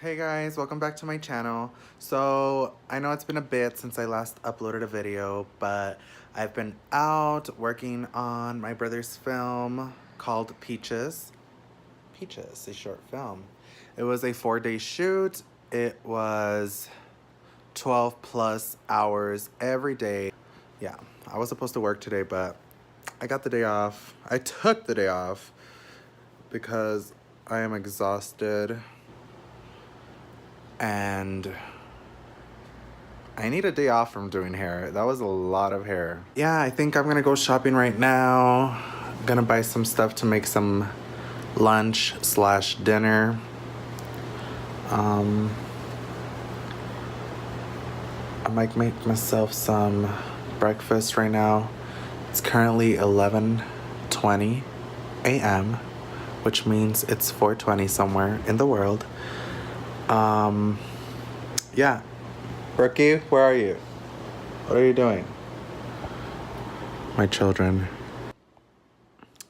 Hey guys, welcome back to my channel. So I know it's been a bit since I last uploaded a video, but I've been out working on my brother's film called Peaches. Peaches, a short film. It was a 4-day shoot. It was 12 plus hours every day. Yeah, I was supposed to work today, but I got the day off. I took the day off because I am exhausted. And I need a day off from doing hair. That was a lot of hair. Yeah, I think I'm gonna go shopping right now. I'm gonna buy some stuff to make some lunch slash dinner. I might make myself some breakfast right now. It's currently 11:20 a.m., which means it's 4:20 somewhere in the world. Yeah. Brookie, where are you? What are you doing? My children.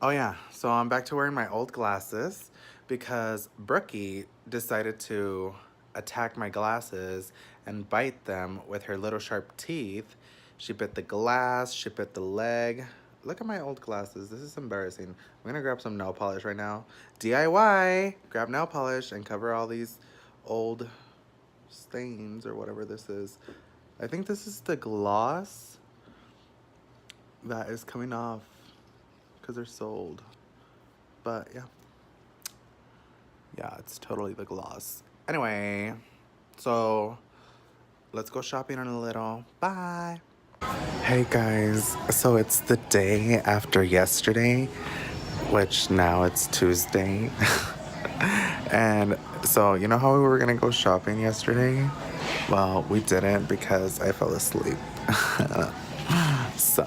Oh yeah, so I'm back to wearing my old glasses because Brookie decided to attack my glasses and bite them with her little sharp teeth. She bit the glass, she bit the leg. Look at my old glasses. This is embarrassing. I'm gonna grab some nail polish right now. DIY! Grab nail polish and cover all these old stains or whatever this is. I think this is the gloss that is coming off because they're sold. But yeah, it's totally the gloss. Anyway, so let's go shopping in a little. Bye. Hey guys, so it's the day after yesterday, which now it's Tuesday. And so, you know how we were gonna go shopping yesterday? Well, we didn't because I fell asleep. So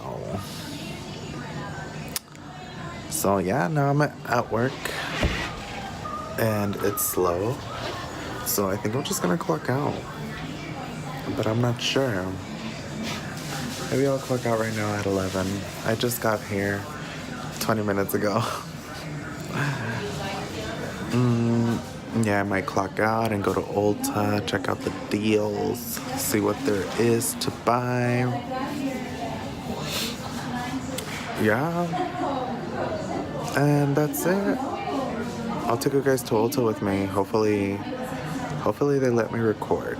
yeah, now I'm at work and it's slow. So I think I'm just gonna clock out, but I'm not sure. Maybe I'll clock out right now at 11. I just got here 20 minutes ago. Yeah, I might clock out and go to Ulta, check out the deals, see what there is to buy. Yeah, and that's it. I'll take you guys to Ulta with me. Hopefully they let me record.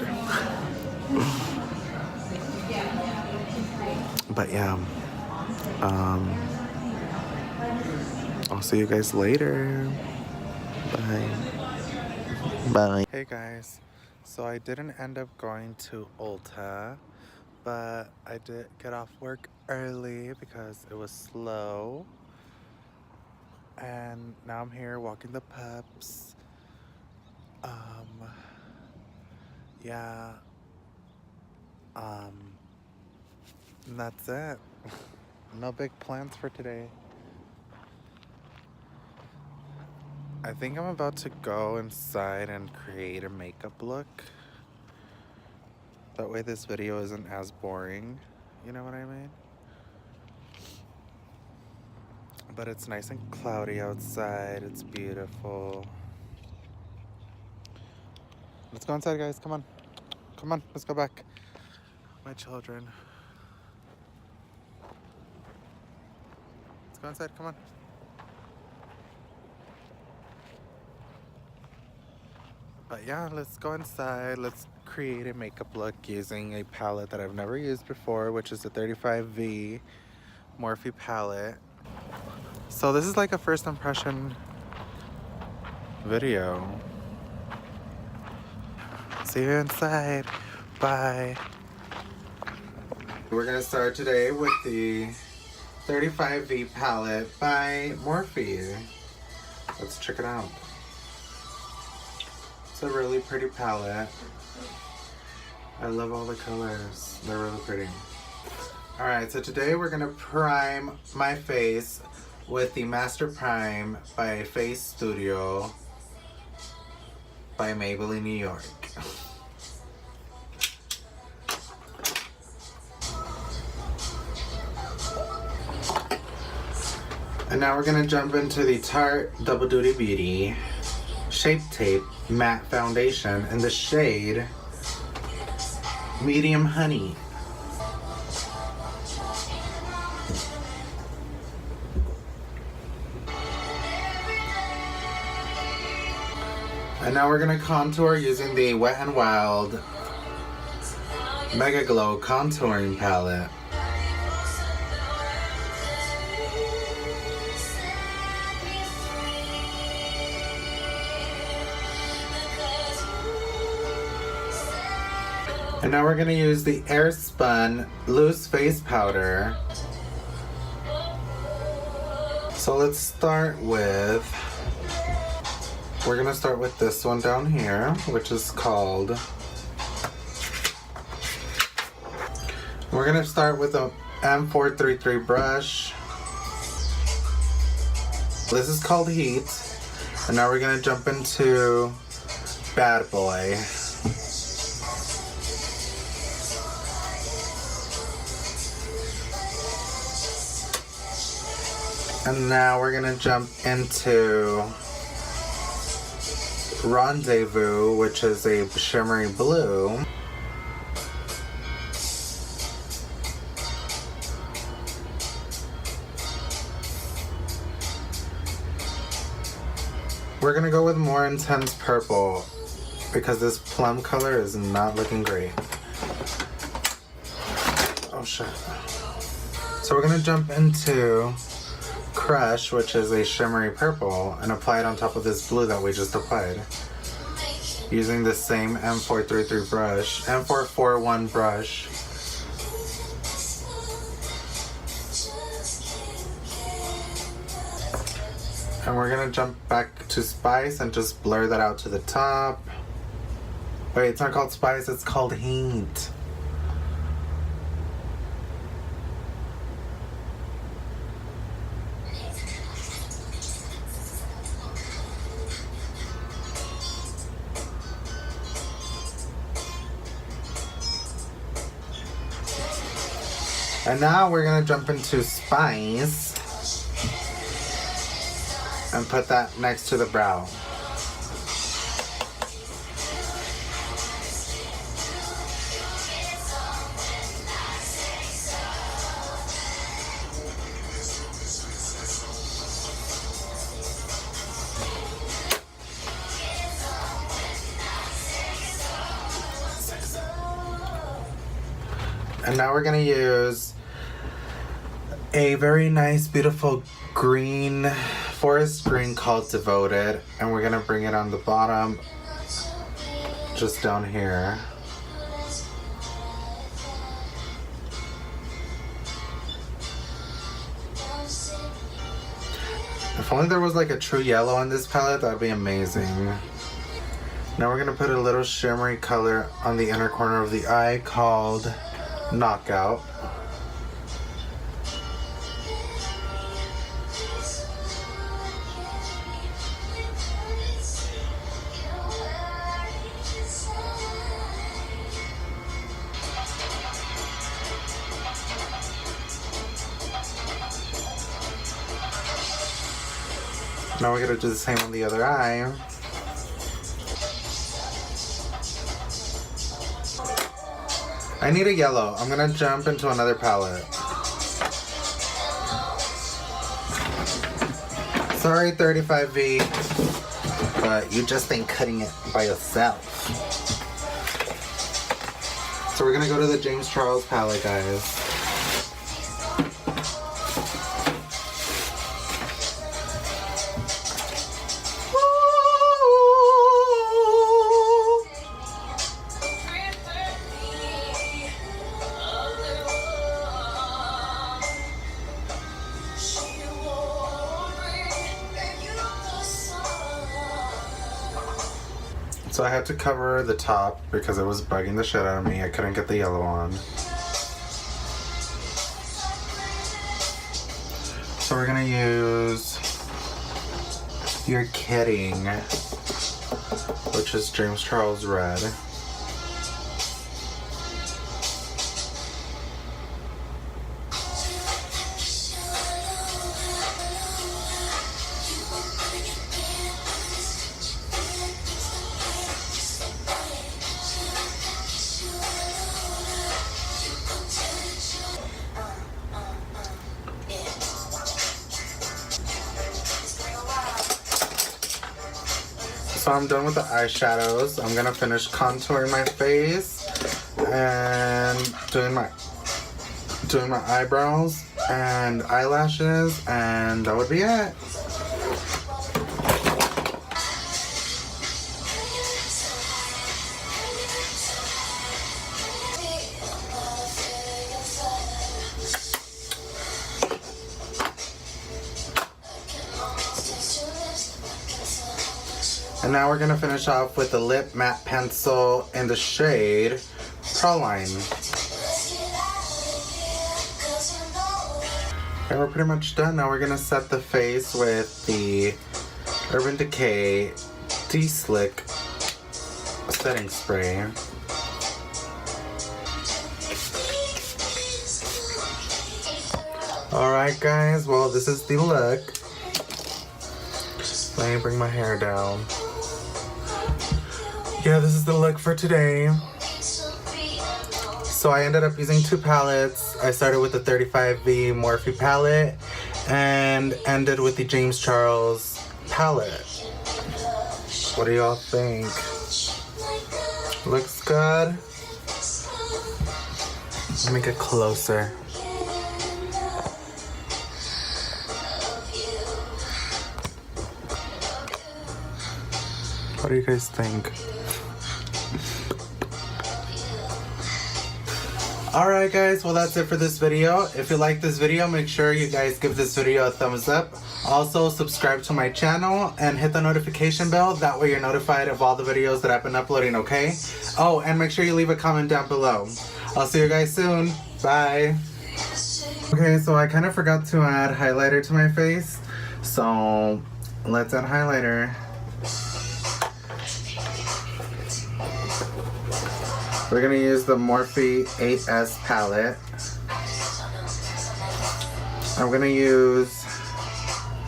But yeah, I'll see you guys later. Bye. Bye. Hey guys, so I didn't end up going to Ulta, but I did get off work early because it was slow. And now I'm here walking the pups. Yeah. And that's it. No big plans for today. I think I'm about to go inside and create a makeup look. That way this video isn't as boring. You know what I mean? But it's nice and cloudy outside. It's beautiful. Let's go inside, guys. Come on. Come on. Let's go back. My children. Let's go inside. Come on. But yeah, let's go inside. Let's create a makeup look using a palette that I've never used before, which is the 35V Morphe palette. So this is like a first impression video. See you inside. Bye. We're gonna start today with the 35V palette by Morphe. Let's check it out. It's a really pretty palette. I love all the colors. They're really pretty. Alright, so today we're gonna prime my face with the Master Prime by Face Studio by Maybelline, New York. And now we're gonna jump into the Tarte Double Duty Beauty Shape Tape matte foundation in the shade Medium Honey. And now we're gonna contour using the Wet n Wild Mega Glow contouring palette. And now we're gonna use the Airspun Loose Face Powder. So let's start with, we're gonna start with this one down here, which is called, we're gonna start with a M433 brush. This is called Heat. And now we're gonna jump into Bad Boy. And now we're gonna jump into Rendezvous, which is a shimmery blue. We're gonna go with more intense purple because this plum color is not looking great. Oh shit. So we're gonna jump into Crush, which is a shimmery purple, and apply it on top of this blue that we just applied. Using the same M433 brush, M441 brush. And we're gonna jump back to Spice and just blur that out to the top. Wait, it's not called Spice, it's called Heat. And now we're gonna jump into Spice and put that next to the brow. And now we're gonna use a very nice, beautiful green, forest green called Devoted. And we're gonna bring it on the bottom, just down here. If only there was like a true yellow on this palette, that'd be amazing. Now we're gonna put a little shimmery color on the inner corner of the eye called Knockout. Now we're gonna do the same on the other eye. I need a yellow. I'm gonna jump into another palette. Sorry, 35V, but you just ain't cutting it by yourself. So we're gonna go to the James Charles palette, guys. So I had to cover the top because it was bugging the shit out of me. I couldn't get the yellow on. So we're gonna use You're Kidding, which is James Charles Red. So I'm done with the eyeshadows. I'm gonna finish contouring my face and doing my eyebrows and eyelashes, and that would be it. And now we're gonna finish off with the lip matte pencil in the shade Praline. And we're pretty much done. Now we're gonna set the face with the Urban Decay De-Slick setting spray. Alright guys, well this is the look. Let me bring my hair down. Yeah, this is the look for today. So I ended up using 2 palettes. I started with the 35V Morphe palette and ended with the James Charles palette. What do y'all think? Looks good? Let me get closer. What do you guys think? Alright guys, well that's it for this video. If you like this video, make sure you guys give this video a thumbs up. Also subscribe to my channel and hit the notification bell. That way you're notified of all the videos that I've been uploading, okay? Oh, and make sure you leave a comment down below. I'll see you guys soon. Bye. Okay, so I kind of forgot to add highlighter to my face. So let's add highlighter. We're gonna use the Morphe 8S palette. I'm gonna use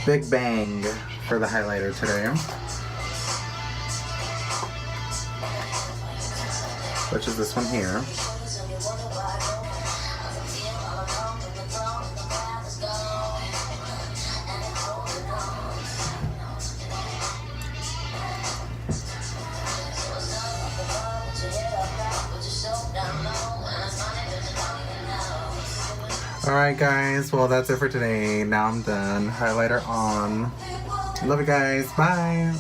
Big Bang for the highlighter today, which is this one here. Alright guys, well that's it for today. Now I'm done. Highlighter on. Love you guys. Bye.